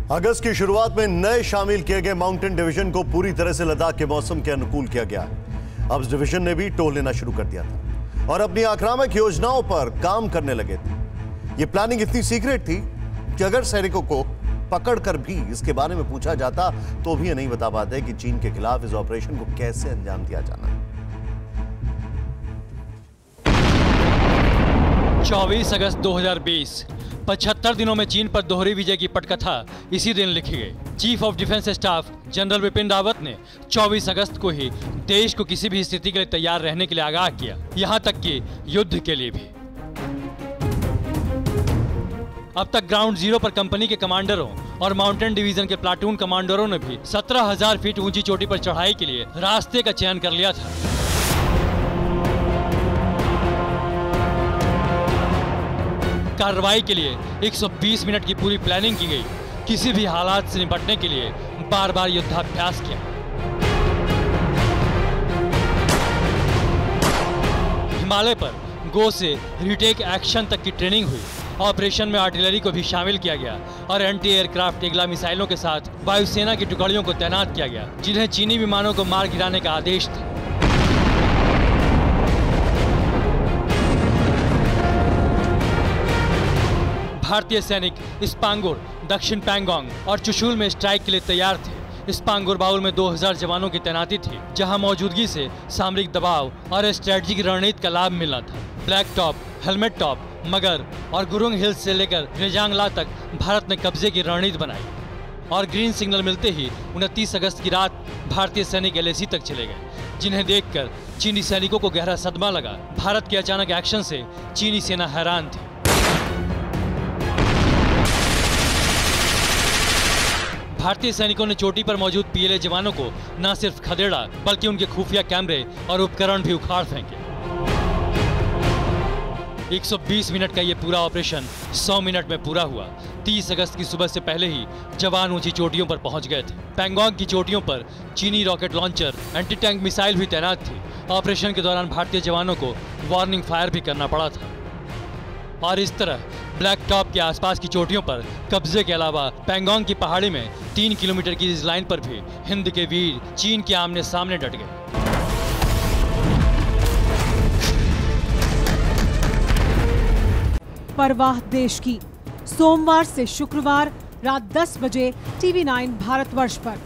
अगस्त की शुरुआत में नए शामिल किए गए माउंटेन डिवीजन को पूरी तरह से लद्दाख के मौसम के अनुकूल किया गया है। अब इस डिवीजन ने भी टोल लेना शुरू कर दिया था और अपनी आक्रामक योजनाओं पर काम करने लगे थे। यह प्लानिंग इतनी सीक्रेट थी कि अगर सैनिकों को पकड़कर भी इसके बारे में पूछा जाता तो भी ये नहीं बता पाते कि चीन के खिलाफ इस ऑपरेशन को कैसे अंजाम दिया जाना है। 24 अगस्त 2020 75 दिनों में चीन पर दोहरी विजय की पटकथा इसी दिन लिखी गई। Chief of defence staff general Bipin Rawat ने 24 अगस्त को ही देश को किसी भी स्थिति के लिए तैयार रहने के लिए आगाह किया, यहां तक कि युद्ध के लिए भी। अब तक ग्राउंड जीरो पर कंपनी के कमांडरों और माउंटेन डिवीजन के प्लाटून कमांडरों ने भी 17,000 फीट ऊंची चोटी पर चढ़ाई के लिए रास्ते का चयन कर लिया था। कार्रवाई के लिए 120 मिनट की पूरी प्लानिंग की गई। किसी भी हालात से निपटने के लिए बार बार युद्धाभ्यास किया। हिमालय पर गो से रीटेक एक्शन तक की ट्रेनिंग हुई। ऑपरेशन में आर्टिलरी को भी शामिल किया गया और एंटी एयरक्राफ्ट एगला मिसाइलों के साथ वायुसेना की टुकड़ियों को तैनात किया गया, जिन्हें चीनी विमानों को मार गिराने का आदेश था। भारतीय सैनिक स्पांगुर, दक्षिण पैंगोंग और चुशुल में स्ट्राइक के लिए तैयार थे। स्पांगुर बाउल में 2000 जवानों की तैनाती थी, जहां मौजूदगी से सामरिक दबाव और स्ट्रेटजिक रणनीति का लाभ मिलना था। ब्लैक टॉप, हेलमेट टॉप, मगर और गुरुंग हिल्स से लेकर रेजांगला तक भारत ने कब्जे की रणनीति बनाई और ग्रीन सिग्नल मिलते ही 29 अगस्त की रात भारतीय सैनिक LAC तक चले गए, जिन्हें देखकर चीनी सैनिकों को गहरा सदमा लगा। भारत के अचानक एक्शन से चीनी सेना हैरान थी। भारतीय सैनिकों ने चोटी पर मौजूद PLA जवानों को न सिर्फ खदेड़ा बल्कि उनके खुफिया कैमरे और उपकरण भी उखाड़ फेंके। 120 मिनट का ये पूरा ऑपरेशन 100 मिनट में पूरा हुआ। 30 अगस्त की सुबह से पहले ही जवान ऊंची चोटियों पर पहुंच गए थे। पैंगोंग की चोटियों पर चीनी rocket launcher, anti tank missile भी तैनात थी। ऑपरेशन के दौरान भारतीय जवानों को वार्निंग फायर भी करना पड़ा था। और इस तरह ब्लैक टॉप के आसपास की चोटियों पर कब्जे के अलावा पैंगोंग की पहाड़ी में 3 किलोमीटर की इस लाइन पर भी हिंद के वीर चीन के आमने सामने डट गए। परवाह देश की, सोमवार से शुक्रवार रात 10 बजे TV9 भारतवर्ष पर।